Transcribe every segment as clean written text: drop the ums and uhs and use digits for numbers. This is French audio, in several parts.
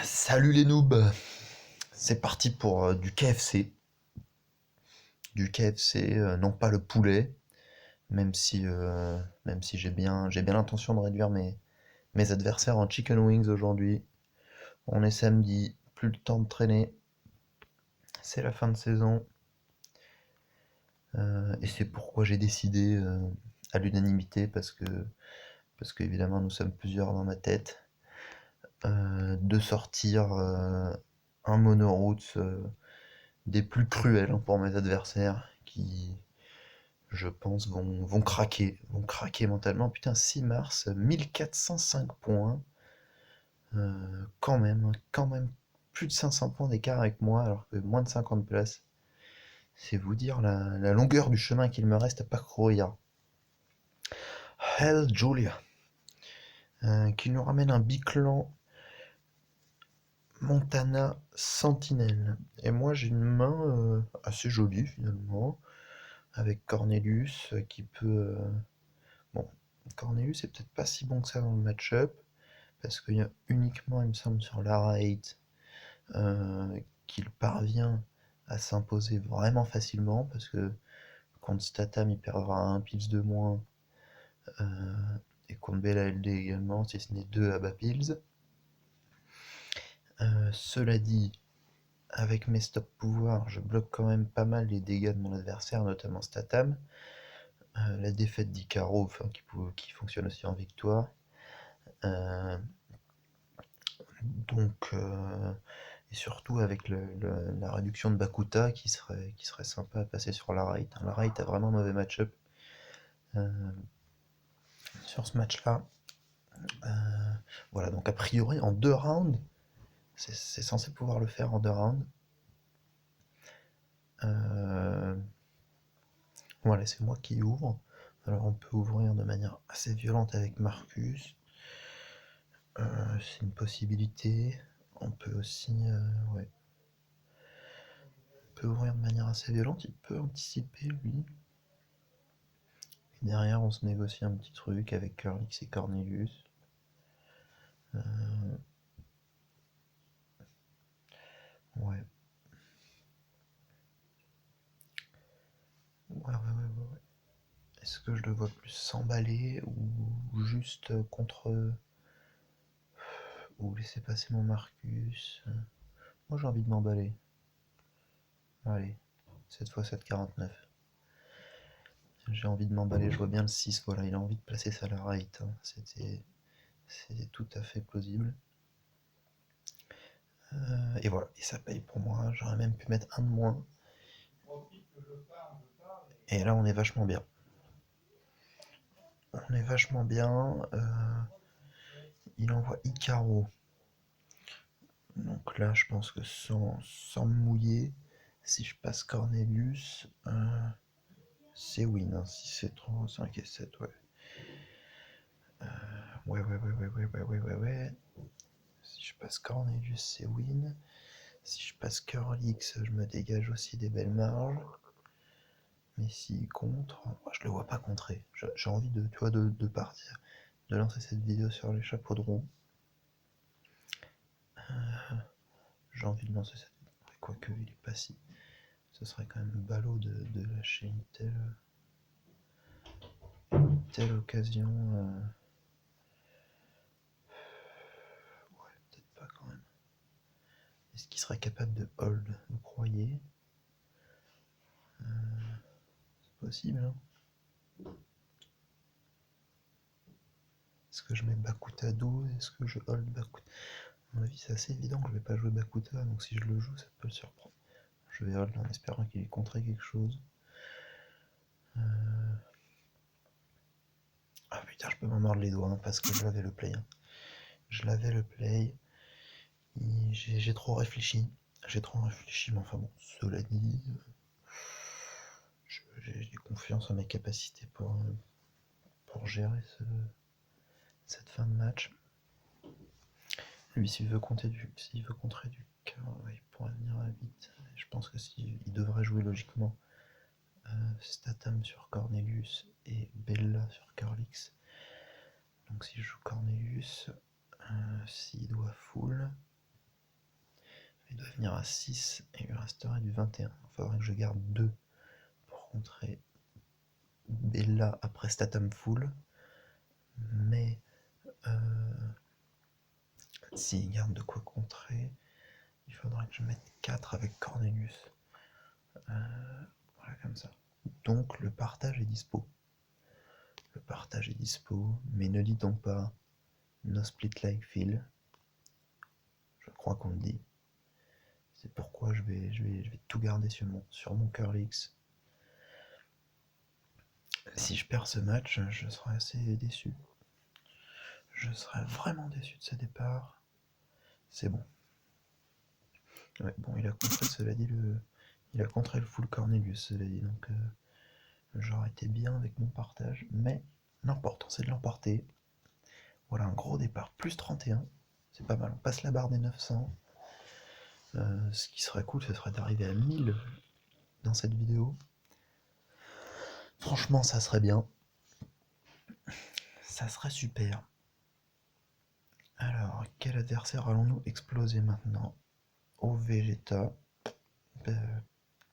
Salut les noobs, c'est parti pour du KFC. Du KFC, non pas le poulet, même si j'ai bien l'intention de réduire mes adversaires en chicken wings aujourd'hui. On est samedi, plus le temps de traîner, c'est la fin de saison, et c'est pourquoi j'ai décidé à l'unanimité, parce que évidemment nous sommes plusieurs dans ma tête, de sortir un monoroute des plus cruels hein, pour mes adversaires qui, je pense, vont craquer mentalement. Putain, 6 mars, 1405 points. Quand même, plus de 500 points d'écart avec moi, alors que moins de 50 places. C'est vous dire la longueur du chemin qu'il me reste à parcourir. Hell Julia, qui nous ramène un biclan Montana Sentinelle. Et moi j'ai une main assez jolie finalement, avec Cornelius qui peut... bon, Cornelius est peut-être pas si bon que ça dans le match-up, parce qu'il y a uniquement, il me semble, sur Lara 8 qu'il parvient à s'imposer vraiment facilement, parce que contre Statham il perdra un pils de moins, euh, et contre Bella LD également, si ce n'est deux à bas pils. Cela dit, avec mes stop pouvoirs, je bloque quand même pas mal les dégâts de mon adversaire, notamment Statham. La défaite d'Icaro, enfin, qui fonctionne aussi en victoire. Euh, donc, et surtout avec la réduction de Bakuta qui serait sympa à passer sur la Raid. La Raid a vraiment mauvais match-up euh, sur ce match-là. Euh, voilà, donc a priori en 2 rounds, c'est censé pouvoir le faire en 2 rounds. Euh, voilà, c'est moi qui ouvre. Alors on peut ouvrir de manière assez violente avec Marcus. C'est une possibilité. On peut aussi, ouais, on peut ouvrir de manière assez violente. Il peut anticiper lui. Et derrière, on se négocie un petit truc avec Curlix et Cornelius. Euh, ouais. Ouais. Est-ce que je le vois plus s'emballer ou juste contre. Ou laisser passer mon Marcus? Moi j'ai envie de m'emballer. Allez, cette fois 7,49. J'ai envie de m'emballer, je vois bien le 6, voilà, il a envie de placer ça à la right, hein. C'était tout à fait plausible. Et voilà, et ça paye pour moi, j'aurais même pu mettre un de moins. Et là on est vachement bien. On est vachement bien. Il envoie Icaro. Donc là je pense que sans me mouiller, si je passe Cornelius, c'est win, hein. Si c'est 3, 5 et 7, ouais. Ouais. Si je passe Cornelius, c'est win. Si je passe Curlix, je me dégage aussi des belles marges. Mais si contre, moi, je le vois pas contrer. J'ai envie de, tu vois, de partir, de lancer cette vidéo sur les chapeaux de roue. J'ai envie de lancer cette vidéo. Quoique, il est pas si. Ce serait quand même ballot de lâcher une telle occasion. Ouais, peut-être pas quand même. Est-ce qu'il serait capable de hold, vous croyez? C'est possible, hein. Est-ce que je mets Bakuta 12? Est-ce que je hold Bakuta? À mon avis, c'est assez évident que je vais pas jouer Bakuta, donc si je le joue, ça peut le surprendre. Je vais hold en espérant qu'il ait contré quelque chose. Ah putain, je peux m'en mordre les doigts, hein, parce que je l'avais le play, hein. Je l'avais le play. J'ai trop réfléchi. Mais enfin bon, cela dit, j'ai confiance en mes capacités pour gérer cette fin de match. Lui, s'il veut contrer du cœur, ouais, il pourrait venir à vite. Je pense que il devrait jouer logiquement Statham sur Cornelius et Bella sur Curlix. Donc si je joue Cornelius, s'il doit full, venir à 6 et il lui resterait du 21. Il faudrait que je garde 2 pour contrer Bella après Statham full. Mais s'il garde de quoi contrer, il faudrait que je mette 4 avec Cornelius. Voilà, comme ça. Donc le partage est dispo. Le partage est dispo, mais ne dit donc pas no split like Phil. Je crois qu'on le dit. C'est pourquoi je vais tout garder sur mon Curlix. Si je perds ce match, je serai assez déçu. Je serais vraiment déçu de ce départ. C'est bon. Ouais, bon, il a contré, cela dit, il a contré le full Cornelius, cela dit, donc j'aurais été bien avec mon partage, mais l'important c'est de l'emporter. Voilà un gros départ, plus 31, c'est pas mal, on passe la barre des 900. Ce qui serait cool, ce serait d'arriver à 1000 dans cette vidéo. Franchement, ça serait bien. Ça serait super. Alors, quel adversaire allons-nous exploser maintenant? Au Vegeta.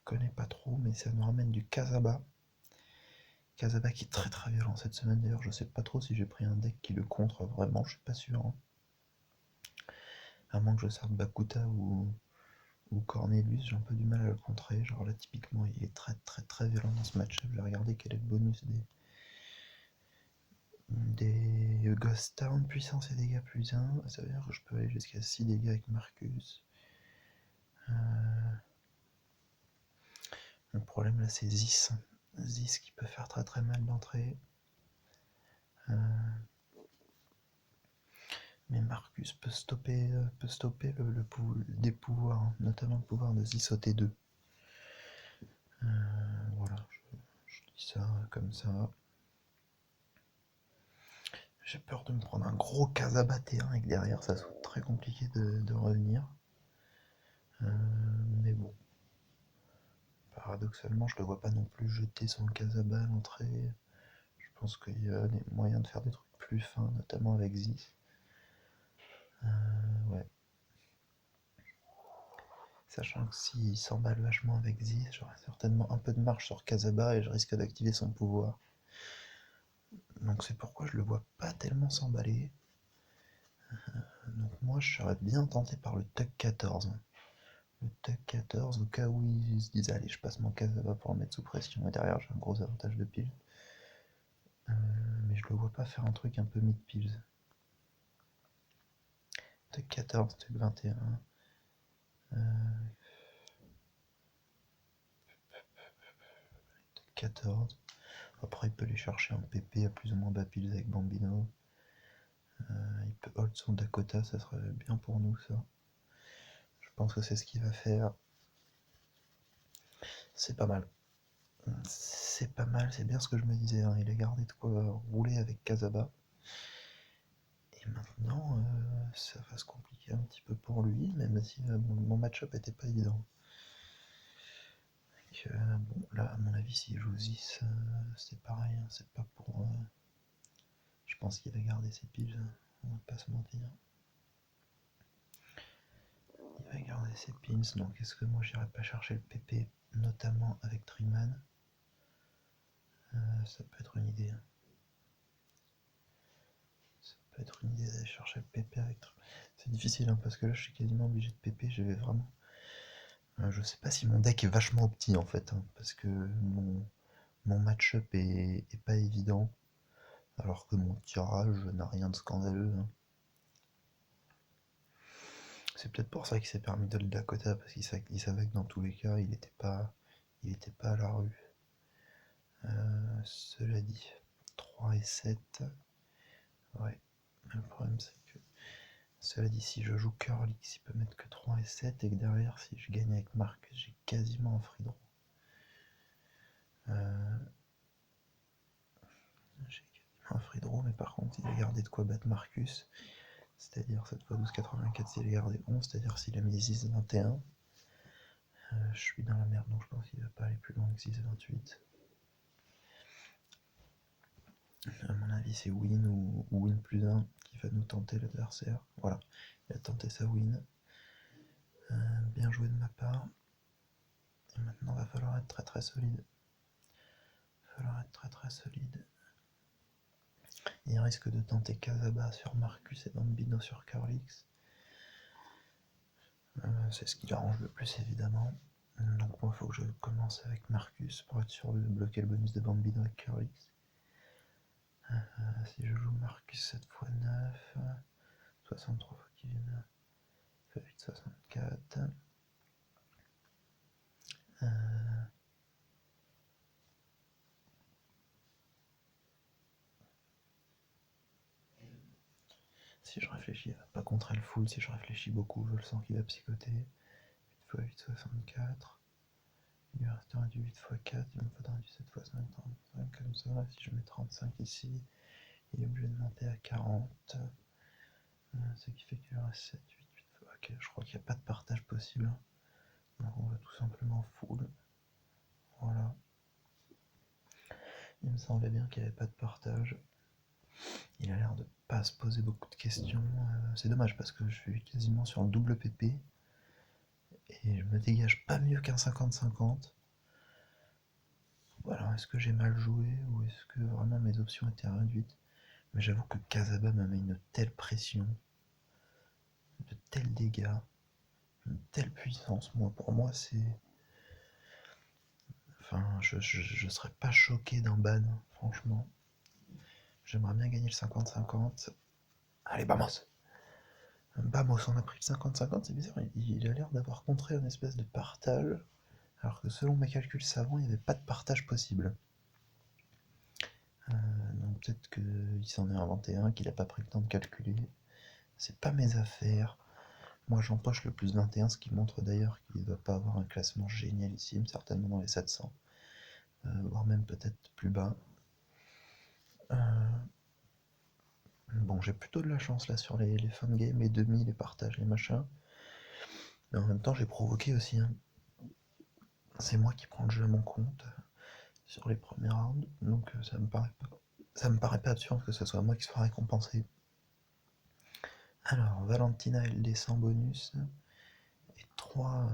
Connais pas trop, mais ça nous ramène du Kazaba. Kazaba qui est très très violent cette semaine, d'ailleurs je sais pas trop si j'ai pris un deck qui le contre vraiment, je suis pas sûr. Hein. À moins que je sorte Bakuta ou Cornelius, j'ai un peu du mal à le contrer. Genre là typiquement il est très très très violent dans ce match-up. J'ai regardé quel est le bonus des Ghost Town, puissance et dégâts plus 1. Ça veut dire que je peux aller jusqu'à 6 dégâts avec Marcus. Le problème là c'est Zis. Zis qui peut faire très très mal d'entrée. Mais Marcus peut stopper des pouvoirs, hein, notamment le pouvoir de Zis au T2. Voilà, je dis ça comme ça. J'ai peur de me prendre un gros Kazaba T1 et que derrière ça soit très compliqué de revenir. Mais bon. Paradoxalement, je le vois pas non plus jeter son Kazaba à l'entrée. Je pense qu'il y a des moyens de faire des trucs plus fins, notamment avec Zis. Ouais. Sachant que s'il s'emballe vachement avec Zis, j'aurai certainement un peu de marge sur Kazaba et je risque d'activer son pouvoir. Donc c'est pourquoi je le vois pas tellement s'emballer. Donc moi je serais bien tenté par le Tuck 14. Le Tuck 14, au cas où il se disait allez je passe mon Kazaba pour le mettre sous pression et derrière j'ai un gros avantage de pile. Mais je le vois pas faire un truc un peu mid-pills. Tuck 14, Tuck 21. Tuck 14. Après il peut aller chercher un PP à plus ou moins bas pills avec Bambino. Il peut hold son Dakota, ça serait bien pour nous ça. Je pense que c'est ce qu'il va faire. C'est pas mal. C'est pas mal, c'est bien ce que je me disais. Hein. Il a gardé de quoi rouler avec Kazaba. Et maintenant, ça va se compliquer un petit peu pour lui, même si mon match-up était pas évident. Donc, bon, là, à mon avis, s'il joue Zis, c'est pareil. Hein. C'est pas pour. Je pense qu'il va garder ses piles. On va pas se mentir. Il va garder ses pins, donc est-ce que moi j'irai pas chercher le PP, notamment avec Triman? Ça peut être une idée. Ça peut être une idée d'aller chercher le PP avec Triman. C'est difficile hein, parce que là je suis quasiment obligé de PP, je vais vraiment. Je sais pas si mon deck est vachement opti en fait, hein, parce que mon match-up est pas évident, alors que mon tirage n'a rien de scandaleux. Hein. C'est peut-être pour ça qu'il s'est permis de le Dakota, parce qu'il savait que dans tous les cas il était pas à la rue. Cela dit, 3 et 7. Ouais, le problème c'est que. Cela dit, si je joue Curlix, il peut mettre que 3 et 7, et que derrière, si je gagne avec Marcus, j'ai quasiment un free draw. J'ai quasiment un free draw, mais par contre, il a gardé de quoi battre Marcus. C'est-à-dire cette fois 12,84, s'il a gardé 11, c'est-à-dire s'il a mis 6,21. Je suis dans la merde, donc je pense qu'il va pas aller plus loin que 6,28. À mon avis, c'est win ou win plus 1 qui va nous tenter l'adversaire. Voilà, il a tenté sa win. bien joué de ma part. Et maintenant, va falloir être très très solide. Il risque de tenter Casaba sur Marcus et Bambino sur Curlix. C'est ce qui l'arrange le plus évidemment. Donc moi il faut que je commence avec Marcus pour être sûr de bloquer le bonus de Bambino avec Curlix. Si je joue Marcus 7 x 9, 63 fois qu'il vient, fait 8, 64. Si je réfléchis, il va pas contrer le full. Si je réfléchis beaucoup, je le sens qu'il va psychoter. 8 x 8, 64. Il lui restera du 8 x 4, il me faudra du 7 x 5, 35 comme ça. Si je mets 35 ici, il est obligé de monter à 40. Ce qui fait qu'il lui reste 7, 8, 8. Ok, je crois qu'il n'y a pas de partage possible. Donc on va tout simplement full. Voilà. Il me semblait bien qu'il n'y avait pas de partage. Il a l'air de pas se poser beaucoup de questions. C'est dommage parce que je suis quasiment sur le double PP. Et je me dégage pas mieux qu'un 50-50. Voilà, est-ce que j'ai mal joué ou est-ce que vraiment mes options étaient réduites? Mais j'avoue que Casaba me met une telle pression, de tels dégâts, une telle puissance. Moi, pour moi, c'est. Enfin, je serais pas choqué d'un ban, franchement. J'aimerais bien gagner le 50-50. Allez, vamos! Vamos, on a pris le 50-50, c'est bizarre, il a l'air d'avoir contré un espèce de partage, alors que selon mes calculs savants, il n'y avait pas de partage possible. Donc peut-être qu'il s'en est inventé un, qu'il n'a pas pris le temps de calculer. C'est pas mes affaires. Moi j'empoche le plus 21, ce qui montre d'ailleurs qu'il ne doit pas avoir un classement génialissime, certainement dans les 700, voire même peut-être plus bas. Bon, j'ai plutôt de la chance là sur les fins de game, les demi, les partages, les machins. Mais en même temps, j'ai provoqué aussi. Hein. C'est moi qui prends le jeu à mon compte sur les premiers rounds, donc ça me paraît pas absurde que ce soit moi qui soit récompensé. Alors, Valentina, elle descend bonus, et 3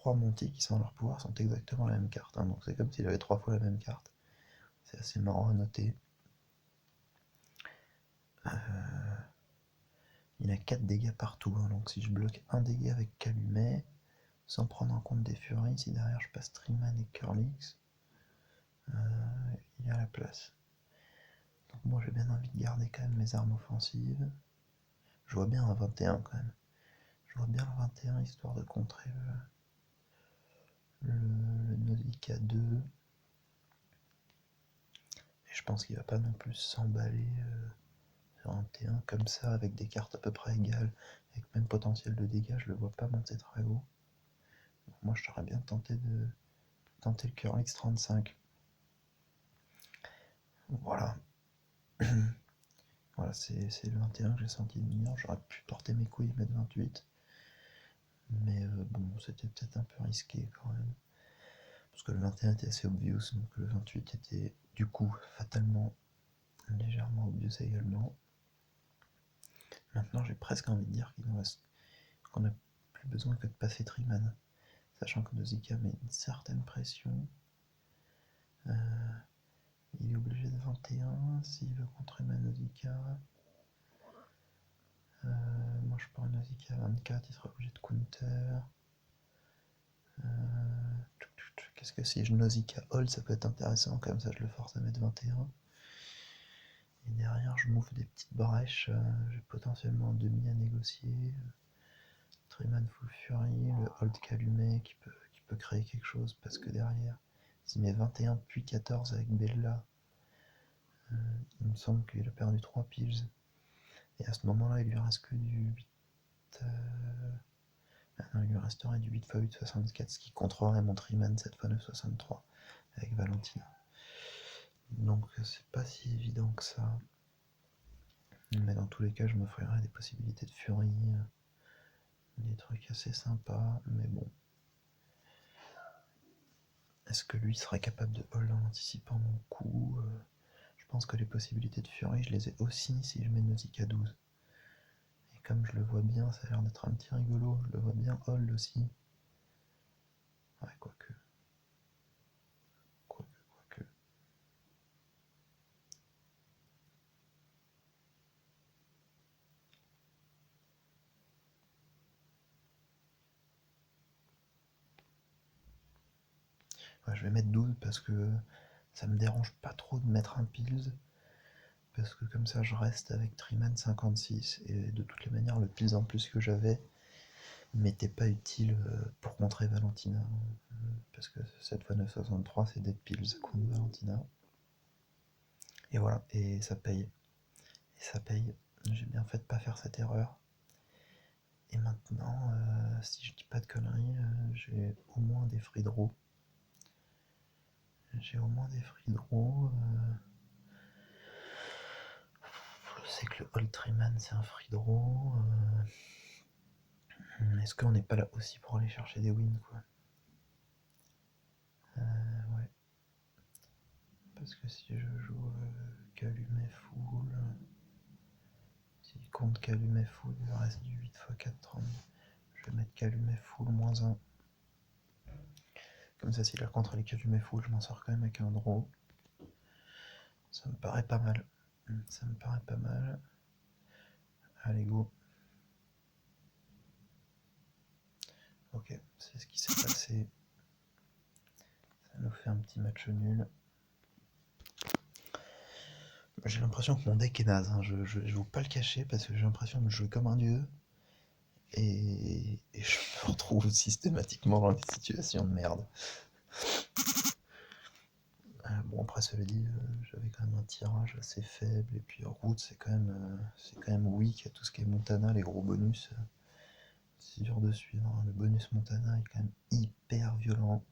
Monty qui sont dans leur pouvoir sont exactement la même carte. Hein, donc c'est comme s'il avait 3 fois la même carte. C'est assez marrant à noter. Il a 4 dégâts partout, hein, donc si je bloque un dégât avec Calumet, sans prendre en compte des furies, si derrière je passe Triman et Curlix, il y a la place. Donc moi j'ai bien envie de garder quand même mes armes offensives. Je vois bien un 21 quand même. Je vois bien le 21 histoire de contrer le Nausicaa 2. Et je pense qu'il va pas non plus s'emballer sur un T1 comme ça avec des cartes à peu près égales, avec même potentiel de dégâts, je le vois pas monter très haut. Donc moi je t'aurais bien tenté le Curlix 35. Voilà. Voilà, c'est le 21 que j'ai senti venir. J'aurais pu porter mes couilles et mettre 28. Mais bon, c'était peut-être un peu risqué quand même. Parce que le 21 était assez obvious, donc le 28 était du coup fatalement légèrement obvious également. Maintenant j'ai presque envie de dire qu'on n'a plus besoin que de passer Triman. Sachant que Nausicaa met une certaine pression. Il est obligé de 21 s'il veut contrer ma Nausicaa. Moi je prends une Nausicaa à 24, il sera obligé de counter. Qu'est-ce que si je Nausicaa hold, ça peut être intéressant, comme ça je le force à mettre 21. Et derrière je m'ouvre des petites brèches, j'ai potentiellement un demi à négocier. Triman Full Fury, le hold Calumet qui peut créer quelque chose, parce que derrière, s'il met 21 puis 14 avec Bella, il me semble qu'il a perdu 3 piles. Et à ce moment-là, il lui reste que du 8. Non, il lui resterait du 8 x 8, 64, ce qui contrerait mon Triman 7 x 9, 63 avec Valentina. Donc c'est pas si évident que ça. Mais dans tous les cas, je m'offrirais des possibilités de furie, des trucs assez sympas, mais bon. Est-ce que lui serait capable de hold en anticipant mon coup? Je pense que les possibilités de furie, je les ai aussi si je mets Nausicaa 12. Et Et comme je le vois bien, ça a l'air d'être un petit rigolo. Je le vois bien hold aussi. Ouais, quoique. Quoique. Ouais, je vais mettre 12 parce que ça me dérange pas trop de mettre un Pils. Parce que comme ça, je reste avec Triman 56. Et de toutes les manières, le Pils en plus que j'avais m'était pas utile pour contrer Valentina. Parce que cette fois 963, c'est Dead Pils contre Valentina. Et voilà, et ça paye. Et ça paye. J'ai bien fait de pas faire cette erreur. Et maintenant, si je dis pas de conneries, j'ai au moins des free draws. J'ai au moins des free draws. Je sais que le Old Treeman c'est un free draw. Est-ce qu'on n'est pas là aussi pour aller chercher des wins quoi? Ouais. Parce que si je joue Calumet full, si je compte Calumet full, il reste du 8 x 4, 30. Je vais mettre Calumet full moins 1. Comme ça, s'il a contre les Calumet full, je m'en sors quand même avec un draw. Ça me paraît pas mal. Ça me paraît pas mal. Allez, go. Ok, c'est ce qui s'est passé. Ça nous fait un petit match nul. J'ai l'impression que mon deck est naze, hein. Je vais vous pas le cacher parce que j'ai l'impression de jouer comme un dieu. Et je me retrouve systématiquement dans des situations de merde. Bon après cela dit, j'avais quand même un tirage assez faible et puis route c'est quand même weak à tout ce qui est Montana, les gros bonus. C'est dur de suivre, hein. Le bonus Montana est quand même hyper violent.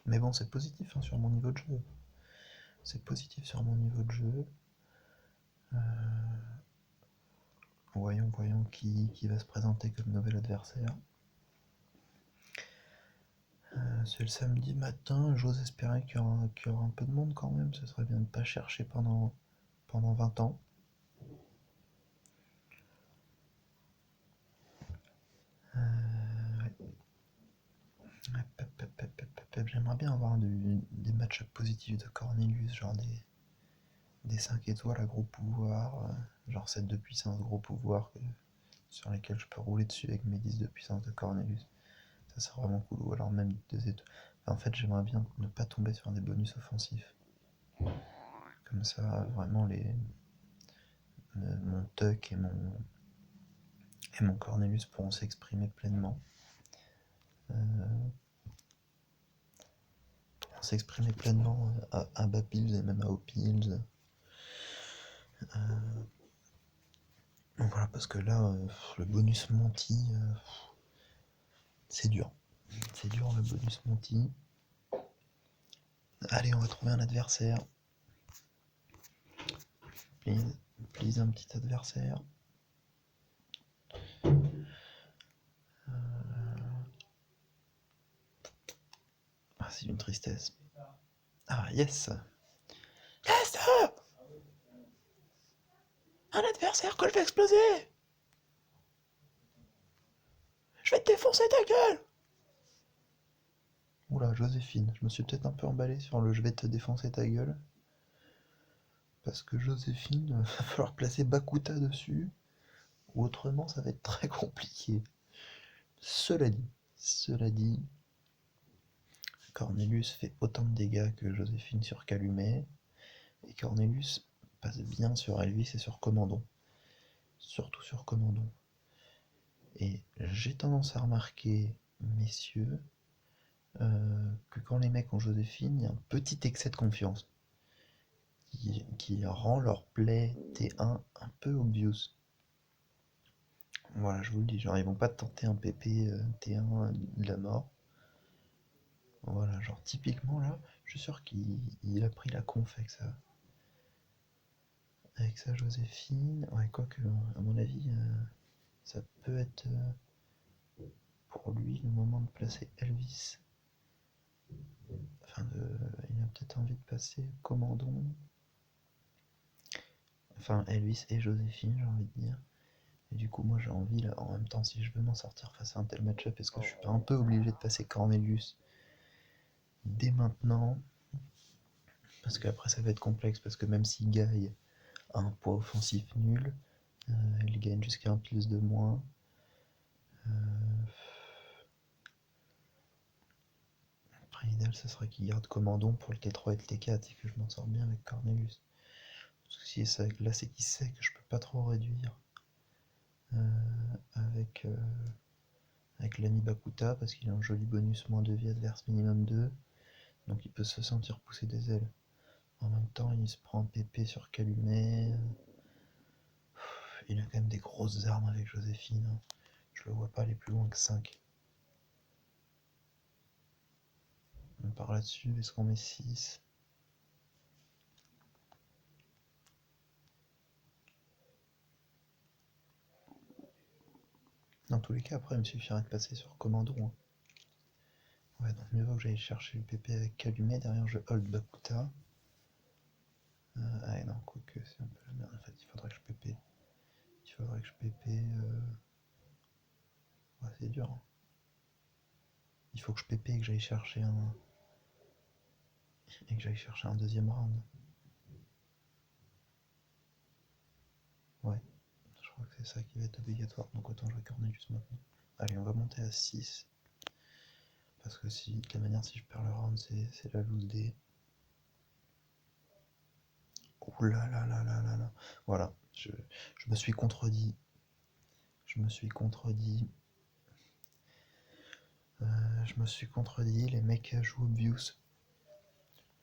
Mais bon c'est positif hein, sur mon niveau de jeu. C'est positif sur mon niveau de jeu. Voyons qui va se présenter comme nouvel adversaire. C'est le samedi matin, j'ose espérer qu'il y aura un peu de monde quand même, ce serait bien de ne pas chercher pendant 20 ans. J'aimerais bien avoir des match positifs de Cornelius, genre des 5 étoiles à gros pouvoir, genre 7 de puissance gros pouvoir sur lesquels je peux rouler dessus avec mes 10 de puissance de Cornelius. Ça c'est vraiment cool, ou alors même 2 étoiles. En fait j'aimerais bien ne pas tomber sur des bonus offensifs. Comme ça vraiment mon Tuck et mon Cornelius pourront s'exprimer pleinement. S'exprimer pleinement à bas pills et même à haut pills. Donc voilà, parce que là, le bonus Monty, c'est dur. C'est dur le bonus Monty. Allez, on va trouver un adversaire. Please un petit adversaire. Ah, c'est une tristesse. Ah, yes. Yes. Un adversaire que je vais exploser. Je vais te défoncer ta gueule. Oula, Joséphine, je me suis peut-être un peu emballé sur le je vais te défoncer ta gueule. Parce que Joséphine, va falloir placer Bakuta dessus. Ou autrement, ça va être très compliqué. Cela dit, Cornelius fait autant de dégâts que Joséphine sur Calumet. Et Cornelius passe bien sur Elvis et sur Commandon. Surtout sur Commandon. Et j'ai tendance à remarquer, messieurs, que quand les mecs ont Joséphine, il y a un petit excès de confiance qui rend leur play T1 un peu obvious. Voilà, je vous le dis, genre ils vont pas tenter un PP T1 de la mort. Voilà, genre typiquement là, je suis sûr qu'il a pris la conf avec ça. Avec sa Joséphine, ouais, quoique, à mon avis, ça peut être pour lui le moment de placer Elvis. Enfin, il a peut-être envie de passer Commandon. Enfin, Elvis et Joséphine, j'ai envie de dire. Et du coup, moi j'ai envie, là, en même temps, si je veux m'en sortir face à un tel match-up, est-ce que je suis pas un peu obligé de passer Cornelius dès maintenant? Parce qu'après ça va être complexe, parce que même s'il gagne a un poids offensif nul, il gagne jusqu'à un plus de moins. Après, l'idéal, ça serait qu'il garde Commandon pour le T3 et le T4 et que je m'en sors bien avec Cornelius. Le souci, là, c'est qu'il sait que je peux pas trop réduire avec, avec l'ami Bakuta parce qu'il a un joli bonus moins de vie adverse minimum 2. Donc il peut se sentir pousser des ailes. En même temps, il se prend PP sur Calumet. Il a quand même des grosses armes avec Joséphine. Je le vois pas aller plus loin que 5. On part là-dessus, est-ce qu'on met 6? Dans tous les cas, après, il me suffirait de passer sur Commando. Hein. Ouais, donc mieux vaut que j'aille chercher le PP avec Calumet. Derrière, je hold Bakuta. Ah non, quoique, c'est un peu la merde. En fait, il faudrait que je PP. Il faudrait que je PP. Ouais, c'est dur. Hein. Il faut que je PP et que j'aille chercher un. Et que j'aille chercher un deuxième round. Ouais, je crois que c'est ça qui va être obligatoire. Donc autant jouer Cornelius maintenant. Allez, on va monter à 6. Parce que si, de la manière, si je perds le round, c'est la loose des. Ouh là là là là là là. Voilà, je me suis contredit. Je me suis contredit. Je me suis contredit. Les mecs jouent obvious.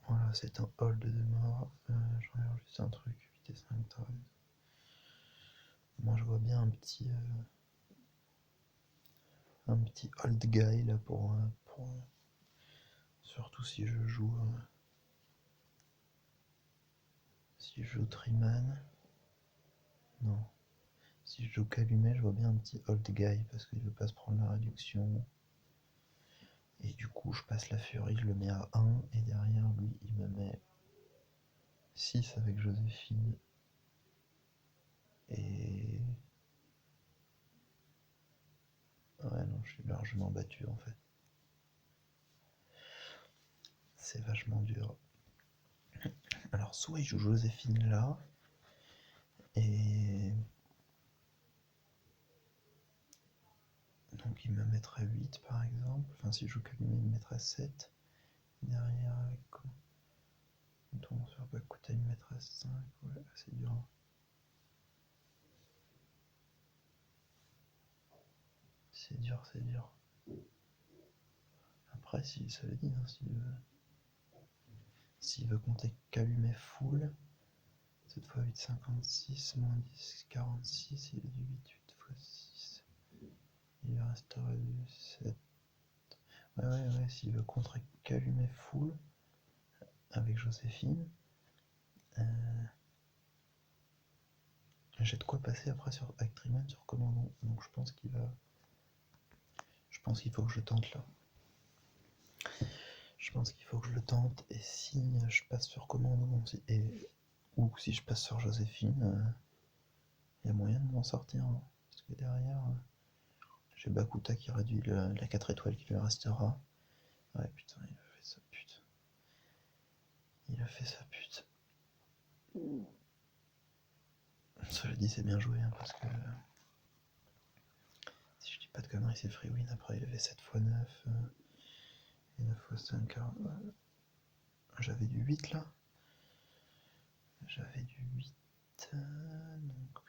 Voilà, c'est un hold de mort. Je regarde juste un truc. Vitesse 5 13. Moi, je vois bien un petit hold guy là pour surtout si je joue Triman. Non. Si je joue Calumet, je vois bien un petit hold guy parce qu'il veut pas se prendre la réduction. Et du coup, je passe la furie, je le mets à 1 et derrière lui, il me met 6 avec Joséphine. Et ouais, non, je suis largement battu en fait. C'est vachement dur. Alors, soit il joue Joséphine là, et donc il me mettrait 8 par exemple. Enfin, si je joue Calumet, il me mettrait 7. Derrière, avec quoi? On tourne sur Bakuta, il me mettrait 5. Ouais, c'est dur. C'est dur, c'est dur. Après, si ça veut dire, hein, s'il veut compter Calumet full, 7 x 8, 56, moins 10, 46, il a du 8, 8 x 6. Il lui resterait du 7. Ouais, s'il veut contrer Calumet full, avec Joséphine, j'ai de quoi passer après sur Actriman sur Commandant. Donc je pense qu'il va. Je pense qu'il faut que je tente là. Je pense qu'il faut que je le tente. Et si je passe sur Commandant, ou si je passe sur Joséphine, il y a moyen de m'en sortir. Hein. Parce que derrière, j'ai Bakuta qui réduit la 4 étoiles qui lui restera. Ouais, putain, il a fait sa pute. Il a fait sa pute. Cela dit, c'est bien joué, hein, parce que si je dis pas de conneries, c'est free win. Après, il avait 7 x 9 et 9 x 5. J'avais du 8 là. J'avais du 8. Donc,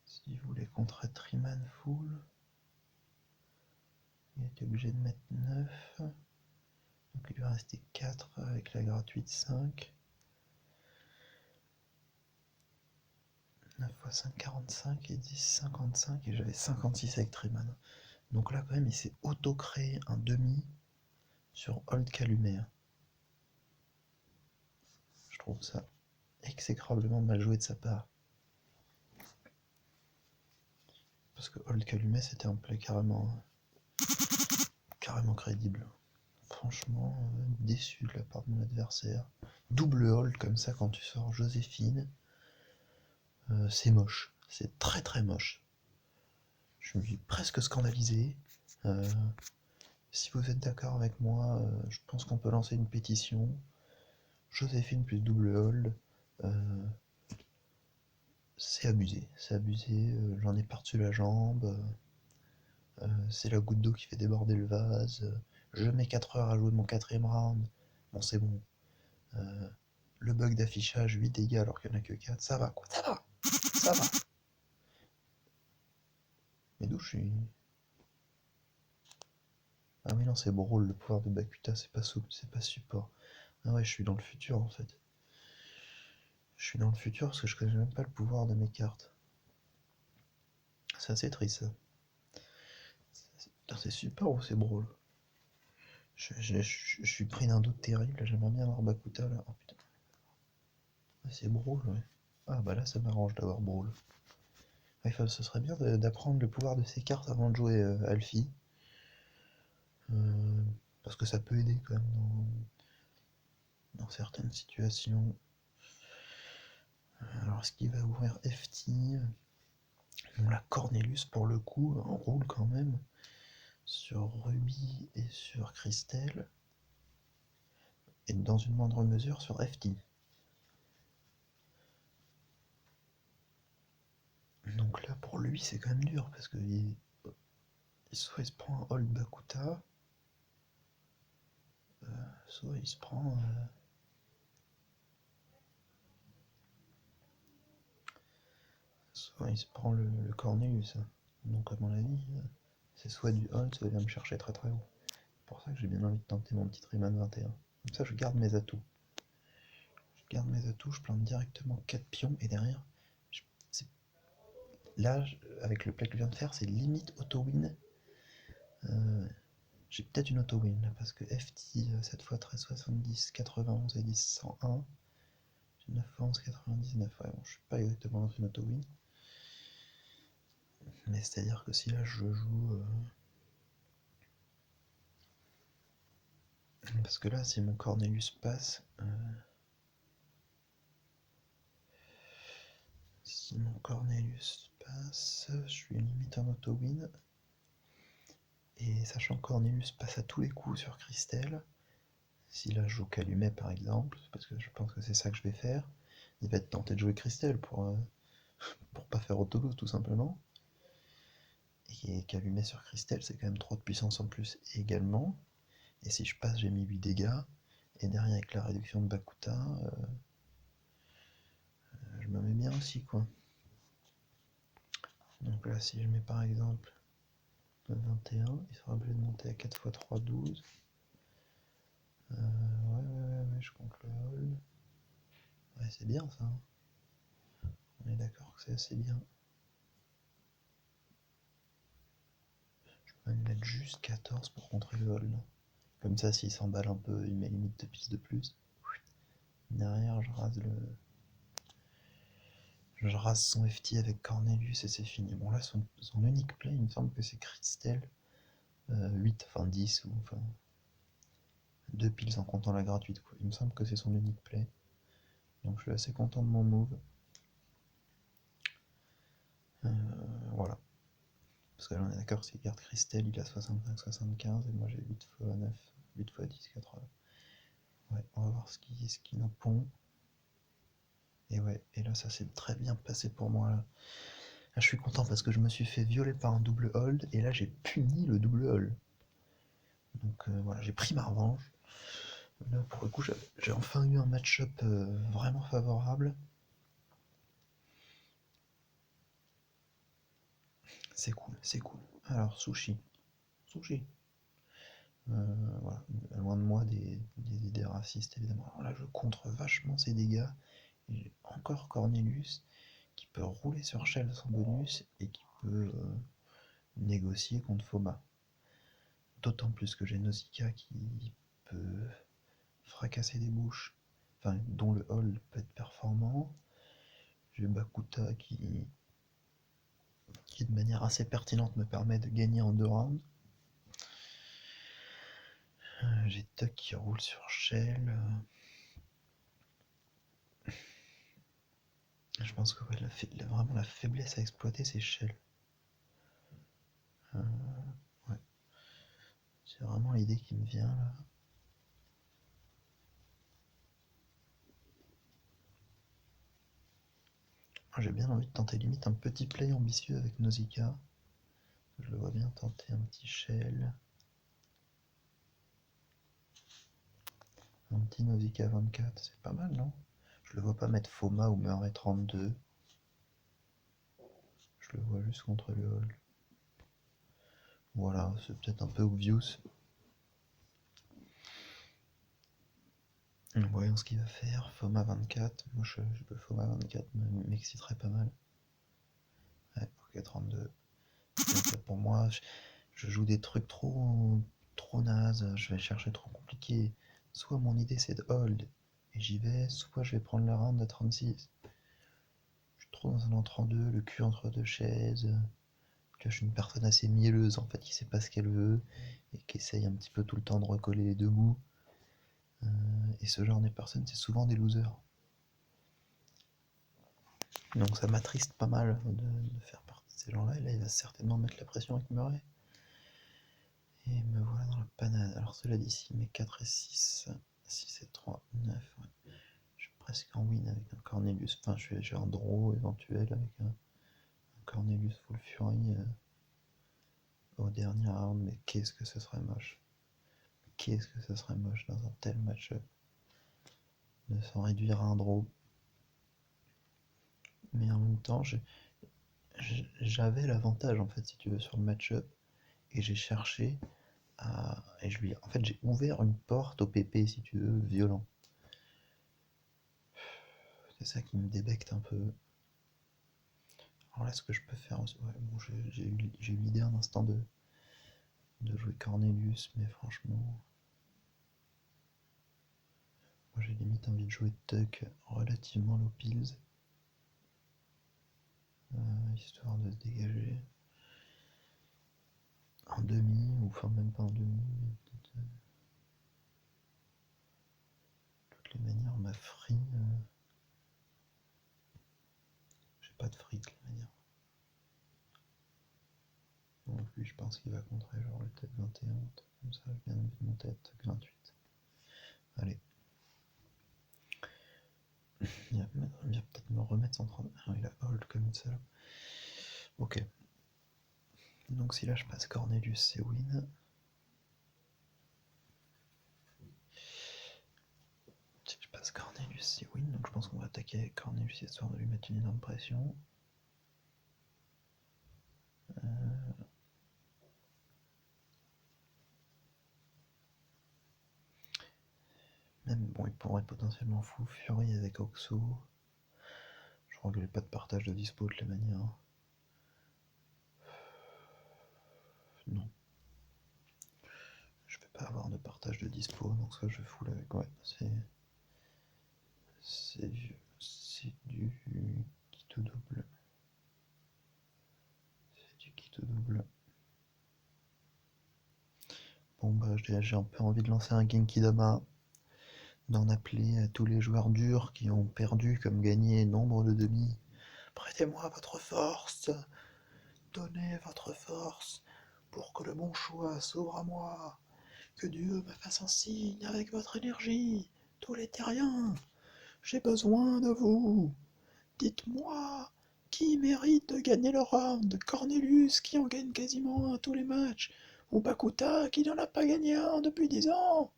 s'il voulait contrer Triman full, il était obligé de mettre 9. Donc, il lui restait 4 avec la gratuite 5. 9 x 5, 45 et 10, 55. Et j'avais 56 avec Triman. Donc là, quand même, il s'est auto-créé un demi sur Old Calumet. Je trouve ça exécrablement mal joué de sa part. Parce que Old Calumet, c'était un play carrément crédible. Franchement, déçu de la part de mon adversaire. Double hold comme ça quand tu sors Joséphine, c'est moche. C'est très très moche. Je suis presque scandalisé. Euh, si vous êtes d'accord avec moi, je pense qu'on peut lancer une pétition. Joséphine plus double hold. Euh, c'est abusé, c'est abusé. J'en ai par-dessus la jambe. C'est la goutte d'eau qui fait déborder le vase. Je mets 4 heures à jouer mon quatrième round. Bon, c'est bon. Euh, le bug d'affichage, 8 dégâts alors qu'il n'y en a que 4. Ça va quoi, ça va, ça va. Mais d'où je suis. Ah oui, non, c'est Brawl, le pouvoir de Bakuta, c'est pas support. Ah ouais, je suis dans le futur en fait. Je suis dans le futur parce que je connais même pas le pouvoir de mes cartes. C'est assez triste ça. Putain, c'est super ou c'est Brawl? Je suis pris d'un doute terrible, j'aimerais bien avoir Bakuta là. Oh putain. Ah, c'est Brawl, ouais. Ah bah là ça m'arrange d'avoir Brawl. Ouais, ce serait bien d'apprendre le pouvoir de ces cartes avant de jouer Alfie. Euh, Parce que ça peut aider quand même dans certaines situations. Alors est-ce qu'il va ouvrir FT? Bon, la Cornelius pour le coup roule quand même sur Ruby et sur Christelle, et dans une moindre mesure sur FT. Donc là pour lui c'est quand même dur parce que soit il se prend un hold Bakuta, soit il se prend le Cornelius. Donc à mon avis c'est soit du hold, soit il va me chercher très très haut. C'est pour ça que j'ai bien envie de tenter mon petit Rayman 21. Comme ça je garde mes atouts. Je plante directement 4 pions et derrière, là, avec le play que je viens de faire, c'est limite auto-win. Euh, j'ai peut-être une auto-win là, parce que FT, cette fois 13, 70, 91 et 10, 101. J'ai 911, 99. Ouais, bon, je suis pas exactement dans une auto-win. Mais c'est-à-dire que si là je joue. Parce que là, si mon Cornelius passe. Si mon Cornelius passe, je suis limite en auto-win. Et sachant que Cornelius passe à tous les coups sur Christelle, si là je joue Calumet par exemple, parce que je pense que c'est ça que je vais faire, il va être tenté de jouer Christelle pour pas faire autolose tout simplement. Et Calumet sur Christelle, c'est quand même trop de puissance en plus également. Et si je passe, j'ai mis 8 dégâts. Et derrière, avec la réduction de Bakuta, je me mets bien aussi, quoi. Donc là, si je mets par exemple 21, il sera obligé de monter à 4 x 3, 12. Ouais, je compte le hold. Ouais, c'est bien ça. On est d'accord que c'est assez bien. Je peux même mettre juste 14 pour contrer le hold. Comme ça, s'il s'emballe un peu, il met limite 2 pistes de plus. Derrière, je rase son FT avec Cornelius et c'est fini. Bon, là, son unique play, il me semble que c'est Christelle. 8, enfin 10, ou enfin 2 piles en comptant la gratuite, quoi. Il me semble que c'est son unique play. Donc je suis assez content de mon move. Euh, voilà. Parce que là, on est d'accord, s'il garde Christelle, il a 65-75, et moi j'ai 8 x 9, 8 x 10, 80. Ouais, on va voir ce qui nous pond. Et ouais, et là, ça s'est très bien passé pour moi. Là, je suis content parce que je me suis fait violer par un double hold, et là, j'ai puni le double hold. Donc voilà, j'ai pris ma revanche. Là, pour le coup, j'ai enfin eu un match-up vraiment favorable. C'est cool, c'est cool. Alors, sushi. Sushi. Voilà, loin de moi des idées racistes, évidemment. Alors là, je contre vachement ses dégâts. Et j'ai encore Cornelius qui peut rouler sur Shell sans bonus et qui peut négocier contre Foma. D'autant plus que j'ai Nausicaa qui peut fracasser des bouches, enfin, dont le hold peut être performant. J'ai Bakuta qui, de manière assez pertinente, me permet de gagner en 2 rounds. J'ai Tuck qui roule sur Shell. Je pense que ouais, vraiment la faiblesse à exploiter, c'est Shell. Euh, ouais, c'est vraiment l'idée qui me vient là. Moi, j'ai bien envie de tenter limite un petit play ambitieux avec Nausicaa. Je le vois bien tenter un petit Shell. Un petit Nausicaa 24, c'est pas mal, non? Je le vois pas mettre Foma ou Murray 32. Je le vois juste contre le hall. Voilà, c'est peut-être un peu obvious. Voyons ce qu'il va faire. Foma 24. Moi, le Foma 24 m'exciterait pas mal. Ouais, ok, 32. Pour moi, je joue des trucs trop nazes. Je vais chercher trop compliqué. Soit mon idée c'est de hold et j'y vais, soit je vais prendre la round à 36. Je suis trop dans un entre-deux, le cul entre deux chaises. Je suis une personne assez mielleuse en fait, qui sait pas ce qu'elle veut et qui essaye un petit peu tout le temps de recoller les deux bouts. Et ce genre de personnes, c'est souvent des losers. Donc ça m'attriste pas mal de faire partie de ces gens-là. Et là, il va certainement mettre la pression avec Murray. Et me voilà dans la panade. Alors cela dit, s'il met 4 et 6, 6 et 3, 9, ouais. Je suis presque en win avec un Cornelius. Enfin, j'ai un draw éventuel avec un Cornelius Full Fury au dernier round. Mais qu'est-ce que ce serait moche. Qu'est-ce que ce serait moche dans un tel match-up de s'en réduire à un draw. Mais en même temps, j'avais l'avantage en fait, si tu veux, sur le match-up. Et j'ai cherché à. Et en fait, j'ai ouvert une porte au PP, si tu veux, violent. C'est ça qui me débecte un peu. Alors là, ce que je peux faire aussi. Ouais, bon, j'ai eu l'idée un instant de jouer Cornelius, mais franchement. Moi, j'ai limite envie de jouer Tuck relativement low pills. Histoire de se dégager. En demi, ou enfin même pas en demi, mais peut-être. De toutes les manières, ma free. J'ai pas de free de toute manière. Donc lui, je pense qu'il va contrer genre le tête 21, comme ça, je viens de mon tête 28. Allez. Il va peut-être me remettre 130. Ah, il a hold comme une salope. Ok. Donc si là je passe Cornelius, c'est win. Si je passe Cornelius, c'est win. Donc je pense qu'on va attaquer avec Cornelius histoire de lui mettre une énorme pression. Même, bon, il pourrait potentiellement full Fury avec Oxo. Je crois que j'ai pas de partage de dispo de la manière. Non. Je vais pas avoir de partage de dispo, donc ça je full avec. Ouais, c'est du kit double. C'est du kit double. Bon bah j'ai un peu envie de lancer un Genki Dama, d'en appeler à tous les joueurs durs qui ont perdu comme gagné nombre de demi. Prêtez-moi votre force, donnez votre force pour que le bon choix s'ouvre à moi. Que Dieu me fasse un signe avec votre énergie, tous les terriens. J'ai besoin de vous. Dites-moi, qui mérite de gagner le round? Cornelius qui en gagne quasiment un tous les matchs, ou Bakuta qui n'en a pas gagné un depuis 10 ans?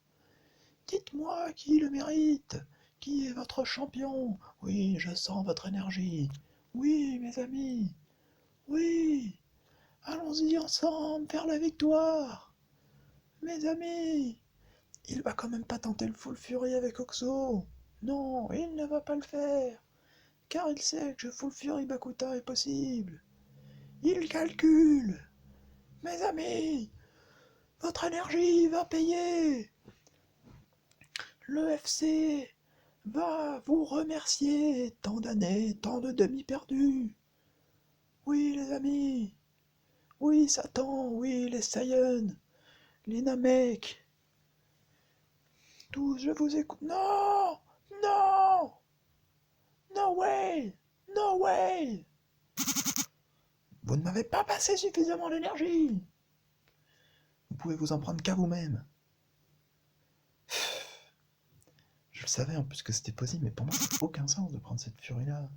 Dites-moi qui le mérite. Qui est votre champion? Oui, je sens votre énergie. Oui, mes amis. Oui. Allons-y ensemble vers la victoire. Mes amis. Il va quand même pas tenter le Full Fury avec Oxo. Non, il ne va pas le faire. Car il sait que Full Fury Bakuta est possible. Il calcule. Mes amis, votre énergie va payer. Le FC va vous remercier. Tant d'années, tant de demi perdus. Oui, les amis. Oui, Satan. Oui, les Saiyans. Les Namek. Tous, je vous écoute. Non! Non! No way! No way! Vous ne m'avez pas passé suffisamment d'énergie! Vous pouvez vous en prendre qu'à vous-même. Je le savais en plus que c'était possible, mais pour moi, ça n'a aucun sens de prendre cette furie-là.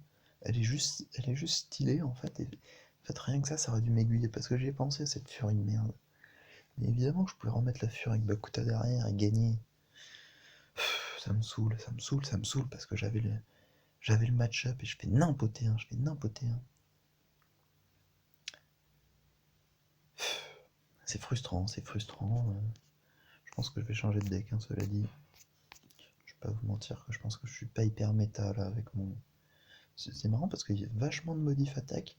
Elle est juste stylée en fait. Et, en fait, rien que ça aurait dû m'aiguiller parce que j'y ai pensé à cette furie de merde. Mais évidemment que je pouvais remettre la furie avec Bakuta derrière et gagner. Ça me saoule, ça me saoule, ça me saoule parce que j'avais le match-up et je fais n'importe un, je fais n'importe un. C'est frustrant, c'est frustrant. Je pense que je vais changer de deck, hein, cela dit. Je vais pas vous mentir que je pense que je suis pas hyper méta là avec mon. C'est marrant parce qu'il y a vachement de modif attaque,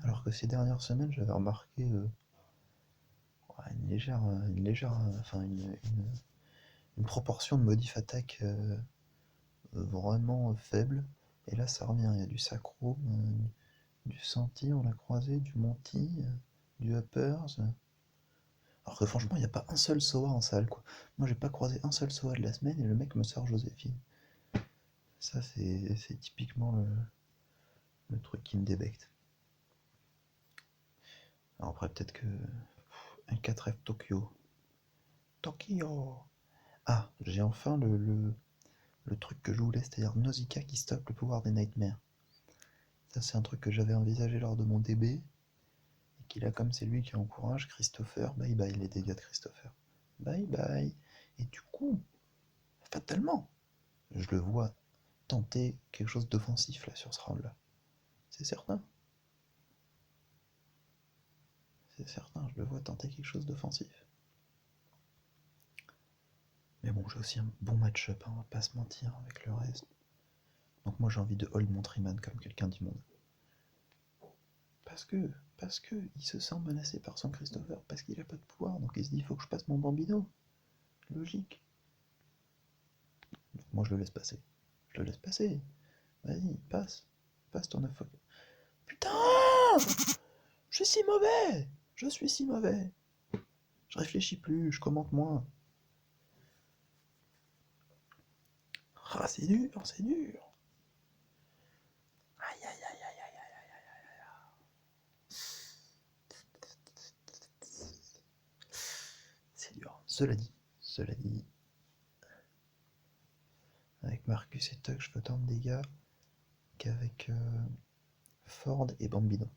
alors que ces dernières semaines j'avais remarqué enfin une proportion de modif attaque vraiment faible. Et là ça revient, il y a du sacro, du senti, on l'a croisé, du monty, du uppers. Alors que franchement, il n'y a pas un seul Soa en salle, quoi. Moi, j'ai pas croisé un seul Soa de la semaine et le mec me sort Joséphine. Ça, c'est typiquement le truc qui me débecte. Alors après, peut-être que. Un 4F Tokyo. Tokyo! Ah, j'ai enfin le truc que je voulais, c'est-à-dire Nausicaa qui stoppe le pouvoir des Nightmares. Ça, c'est un truc que j'avais envisagé lors de mon DB. Et qu'il a comme c'est lui qui encourage Christopher. Bye bye les dégâts de Christopher. Bye bye. Et du coup, fatalement, je le vois tenter quelque chose d'offensif là sur ce round là. C'est certain. C'est certain, je le vois tenter quelque chose d'offensif. Mais bon, j'ai aussi un bon match-up, hein, on va pas se mentir avec le reste. Donc moi j'ai envie de hold mon Triman comme quelqu'un du monde. Parce que, parce que il se sent menacé par son Christopher, parce qu'il a pas de pouvoir, donc il se dit il faut que je passe mon Bambino. Logique. Donc moi je le laisse passer. Je le laisse passer. Vas-y, passe. Passe ton 9 fois. Putain! Je suis si mauvais! Je suis si mauvais! Je réfléchis plus, je commente moins. Ah, c'est dur, c'est dur. Aïe, aïe, aïe, aïe, aïe, aïe. C'est dur. Cela dit, avec Marcus et Tuck, je fais autant de dégâts qu'avec Ford et Bambino.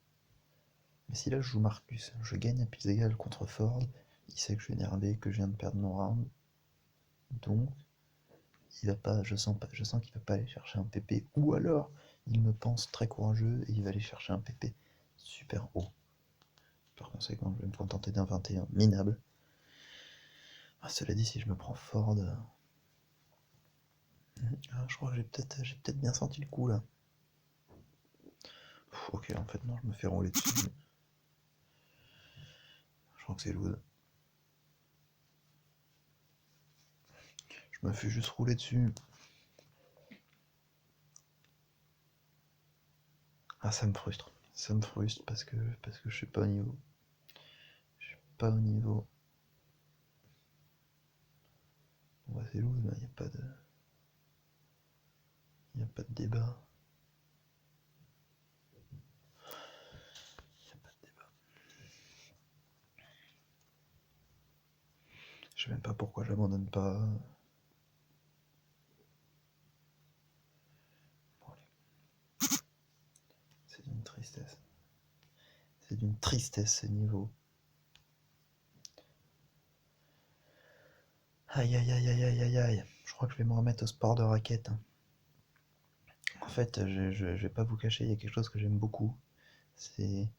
Mais si là je joue Marcus, je gagne à piles égales contre Ford, il sait que je suis énervé, que je viens de perdre mon round, donc il va pas, je sens qu'il va pas aller chercher un PP, ou alors il me pense très courageux et il va aller chercher un PP super haut. Par conséquent, je vais me contenter d'un 21 minable. Ah, cela dit, si je me prends Ford, je crois que j'ai peut-être bien senti le coup là. Ok, en fait non, je me fais rouler dessus. Je crois que c'est lourd. Je me fais juste rouler dessus. Ah, ça me frustre. Ça me frustre parce que je suis pas au niveau. Je suis pas au niveau. Bon, bah, c'est lourd, il n'y a pas de. Il n'y a pas de débat. Il n'y a pas de débat. Je sais même pas pourquoi j'abandonne pas. Bon, allez. C'est d'une tristesse. C'est d'une tristesse ces niveaux. Aïe aïe aïe aïe aïe aïe aïe. Je crois que je vais me remettre au sport de raquette, hein. En fait, je vais pas vous cacher, il y a quelque chose que j'aime beaucoup. C'est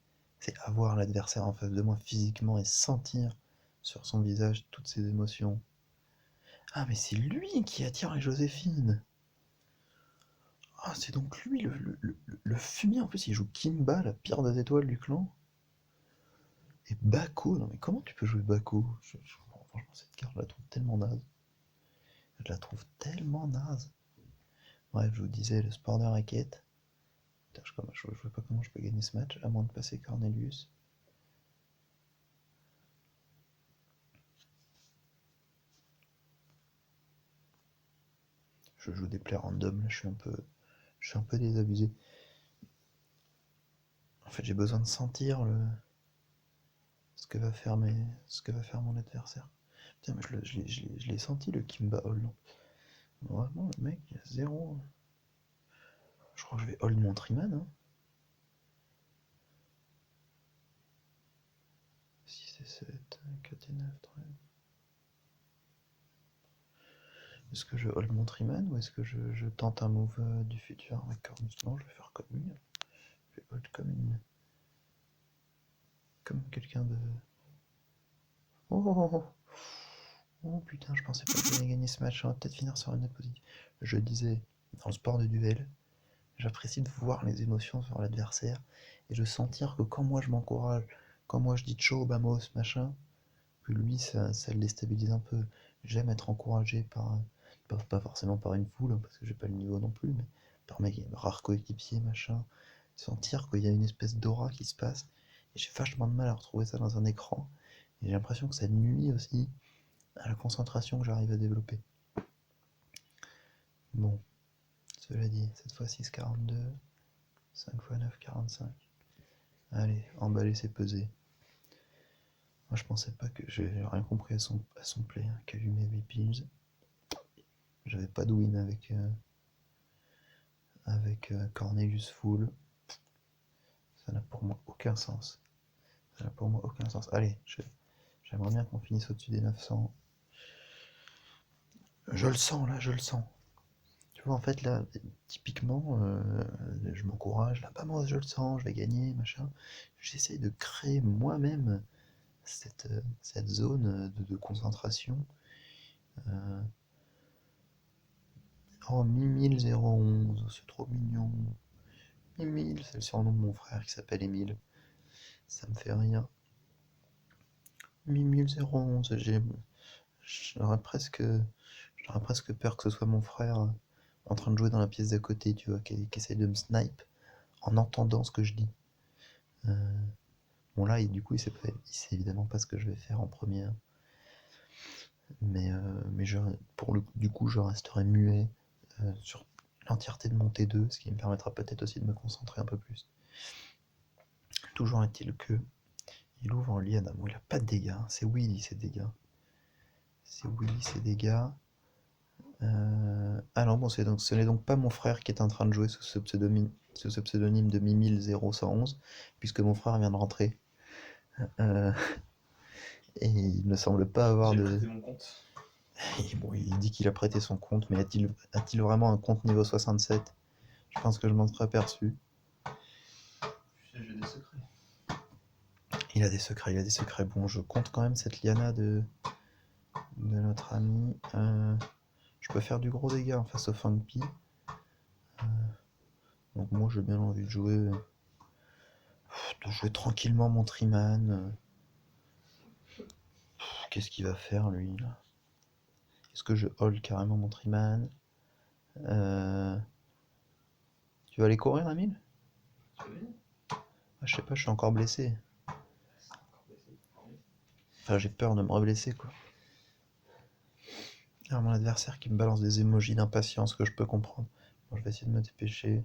avoir l'adversaire en face de moi physiquement et sentir sur son visage toutes ses émotions. Ah, mais c'est lui qui attire les Joséphine. Ah, c'est donc lui le fumier. En plus, il joue Kimba, la pire des étoiles du clan. Et Bako. Non, mais comment tu peux jouer Bako? Franchement, cette carte, je la trouve tellement naze. Je la trouve tellement naze. Bref, je vous disais, le sport de raquette. Putain, je vois pas comment je peux gagner ce match, à moins de passer Cornelius. Je joue des plays random, là, je suis un peu désabusé. En fait, j'ai besoin de sentir ce que va faire mon adversaire. Putain, mais je l'ai senti le Kimba Hold. Vraiment, le mec, il a zéro. Je crois que je vais hold mon Triman. Hein. 6 et 7, 4 et 9, 13. Est-ce que je hold mon Triman ou est-ce que je tente un move du futur avec Cornus? Non, je vais faire comme lui. Je vais hold comme quelqu'un de. Oh, oh, oh, oh. Oh putain, je pensais pas que j'allais gagner ce match. On va peut-être finir sur une note positive. Je disais, dans le sport de duel, j'apprécie de voir les émotions sur l'adversaire et de sentir que quand moi je m'encourage, quand moi je dis ciao, vamos, machin, que lui ça le déstabilise un peu. J'aime être encouragé pas forcément par une foule, hein, parce que j'ai pas le niveau non plus, mais par mes rares coéquipiers, machin. Sentir qu'il y a une espèce d'aura qui se passe. Et j'ai vachement de mal à retrouver ça dans un écran. Et j'ai l'impression que ça nuit aussi à la concentration que j'arrive à développer. Bon, cela dit, cette fois 6,42, 5 x 9, 45. Allez, emballer c'est peser. Moi je pensais pas que j'ai rien compris à son play, hein. Calumet 8 piles. J'avais pas de win avec Cornelius Full. Ça n'a pour moi aucun sens. Ça n'a pour moi aucun sens. Allez, j'aimerais bien qu'on finisse au-dessus des 900. Je le sens là, je le sens. Tu vois, en fait, là, typiquement, je m'encourage, là, bah moi, je le sens, je vais gagner, machin. J'essaie de créer moi-même cette zone de concentration. Euh, oh, Mimile 011, c'est trop mignon. Mimile, c'est le surnom de mon frère qui s'appelle Émile. Ça me fait rire. Mimile 011, j'aurais presque peur que ce soit mon frère en train de jouer dans la pièce d'à côté, tu vois, qui essaye de me snipe en entendant ce que je dis. Euh, bon là, du coup, il sait évidemment pas ce que je vais faire en première. Mais du coup, je resterai muet sur l'entièreté de mon T2, ce qui me permettra peut-être aussi de me concentrer un peu plus. Toujours est-il que il ouvre en Liana. Bon, il a pas de dégâts, hein. C'est Willy ses dégâts. C'est Willy ses dégâts. Ah non, bon, ce n'est donc pas mon frère qui est en train de jouer sous ce pseudonyme de Mimile0111, puisque mon frère vient de rentrer. Euh, et il ne semble pas avoir J'ai de. prêté mon compte. Et bon, il dit qu'il a prêté son compte, mais a-t-il vraiment un compte niveau 67? Je pense que je m'en serais aperçu. Tu sais, j'ai des secrets. Il a des secrets, il a des secrets. Bon, je compte quand même cette Liana de notre ami. Je peux faire du gros dégât en face au Fangpi. Donc moi j'ai bien envie de jouer tranquillement mon Triman. Qu'est-ce qu'il va faire lui là? Est-ce que je hold carrément mon Triman? Tu vas aller courir, Amil? Je sais pas, je suis encore blessé. Enfin, j'ai peur de me reblesser quoi. Alors, mon adversaire qui me balance des émojis d'impatience que je peux comprendre. Bon, je vais essayer de me dépêcher.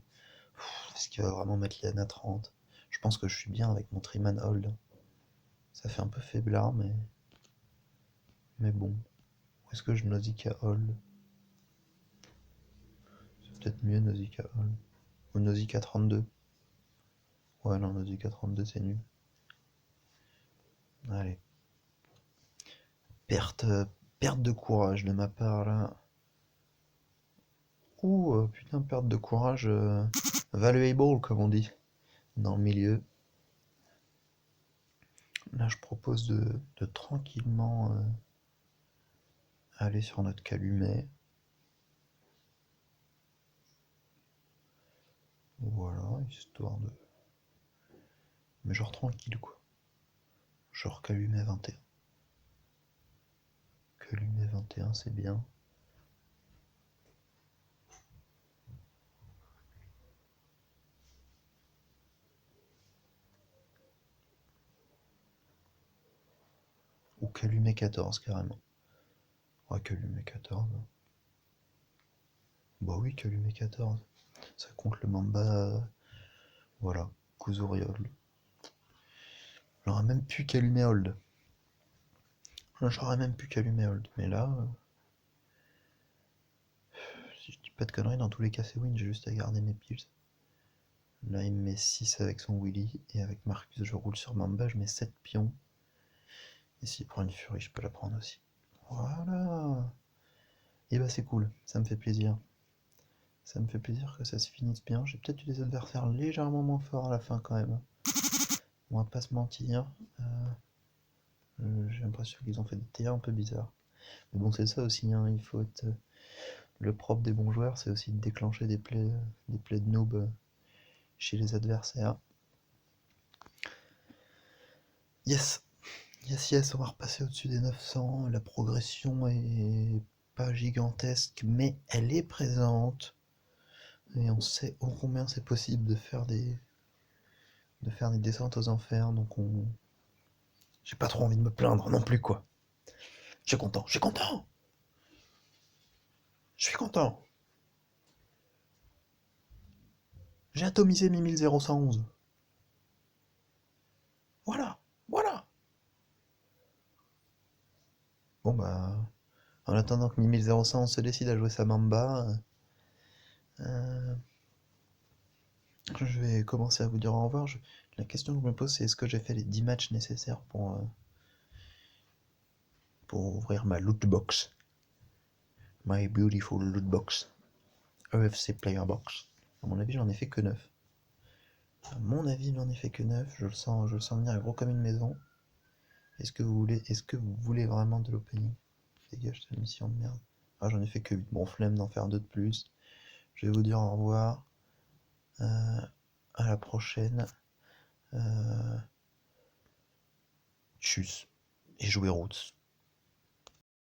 Est-ce qu'il va vraiment mettre Liana 30? Je pense que je suis bien avec mon Triman hold. Ça fait un peu faiblard, mais bon. Ou est-ce que je Nausicaa hold? C'est peut-être mieux Nausicaa hold. Ou Nausicaa 32. Ouais, non, Nausicaa 32, c'est nul. Allez. Perte de courage de ma part, là. Ouh, putain, perte de courage valuable, comme on dit, dans le milieu. Là, je propose de tranquillement aller sur notre calumet. Voilà, histoire de. Mais genre tranquille, quoi. Genre calumet 21. Calumet 21, c'est bien. Ou calumet 14, carrément. Ouais, calumet 14. Bah oui, calumet 14. Ça compte le mamba. Voilà. Kuzuriol. J'aurais même pu qu'allumer Hold. J'aurais même pu qu'allumer Hold. Mais là, si je dis pas de conneries, dans tous les cas c'est win, j'ai juste à garder mes piles. Là il me met 6 avec son Willy, et avec Marcus je roule sur Mamba, je mets 7 pions. Et s'il prend une furie, je peux la prendre aussi. Voilà. Et bah c'est cool, ça me fait plaisir. Ça me fait plaisir que ça se finisse bien. J'ai peut-être eu des adversaires légèrement moins forts à la fin quand même. On va pas se mentir. J'ai l'impression qu'ils ont fait des TA un peu bizarres. Mais bon, c'est ça aussi, hein, il faut être. Le propre des bons joueurs, c'est aussi de déclencher des plays de noob chez les adversaires. Yes! Yes, yes, on va repasser au-dessus des 900. La progression est pas gigantesque, mais elle est présente. Et on sait ô combien c'est possible de faire des descentes aux enfers, donc on. J'ai pas trop envie de me plaindre non plus, quoi. Je suis content, je suis content! Je suis content! J'ai atomisé mes 10111. Voilà! Voilà! Bon bah. En attendant que Mimi 0111 se décide à jouer sa Mamba, euh, je vais commencer à vous dire au revoir. La question que je me pose, c'est est-ce que j'ai fait les 10 matchs nécessaires pour ouvrir ma loot box? My beautiful loot box. EFC Player Box. À mon avis, j'en ai fait que 9. À mon avis, j'en ai fait que 9. Je le sens venir gros comme une maison. Est-ce que vous voulez vraiment de l'opening? Dégage cette mission de merde. Ah, j'en ai fait que 8. Bon, flemme d'en faire 2 de plus. Je vais vous dire au revoir. À la prochaine. Tchuss. Et jouez Roots.